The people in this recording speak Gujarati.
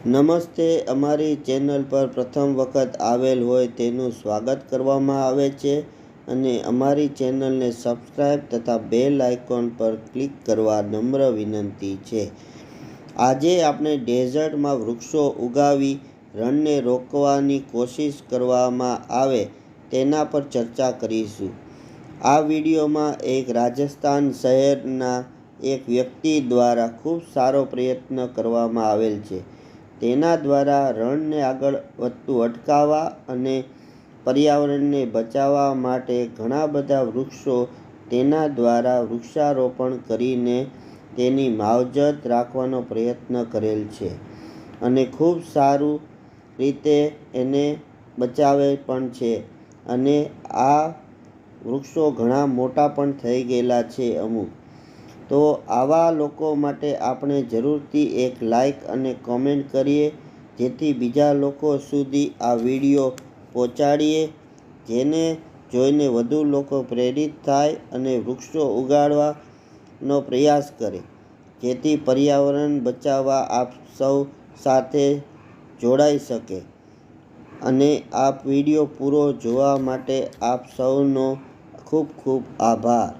નમસ્તે, અમારી ચેનલ પર પ્રથમ વખત આવેલ હોય તેનું સ્વાગત કરવામાં આવે છે અને અમારી ચેનલને સબસ્ક્રાઈબ તથા બેલ આઇકોન પર ક્લિક કરવા નમ્ર વિનંતી છે. આજે આપણે ડેઝર્ટમાં વૃક્ષો ઉગાવી રણને રોકવાની કોશિશ કરવામાં આવે તેના પર ચર્ચા કરીશું. આ વિડીયોમાં એક રાજસ્થાન શહેરના એક વ્યક્તિ દ્વારા ખૂબ સારો પ્રયત્ન કરવામાં આવેલ છે. તેના દ્વારા રણને આગળ વધતું અટકાવવા અને પર્યાવરણને બચાવવા માટે ઘણા બધા વૃક્ષો તેના દ્વારા વૃક્ષારોપણ કરીને તેની માવજત રાખવાનો પ્રયત્ન કરેલ છે અને ખૂબ સારું રીતે એને બચાવે પણ છે અને આ વૃક્ષો ઘણા મોટા પણ થઈ ગયેલા છે અમુક. તો આવા લોકો માટે આપણે જરૂરથી એક લાઈક અને કોમેન્ટ કરીએ, જેથી બીજા લોકો સુધી આ વિડીયો પહોંચાડીએ, જેને જોઈને વધુ લોકો પ્રેરિત થાય અને વૃક્ષો ઉગાડવાનો પ્રયાસ કરે, જેથી પર્યાવરણ બચાવવા આપ સૌ સાથે જોડાઈ શકે. અને આ વિડીયો પૂરો જોવા માટે આપ સૌનો ખૂબ ખૂબ આભાર.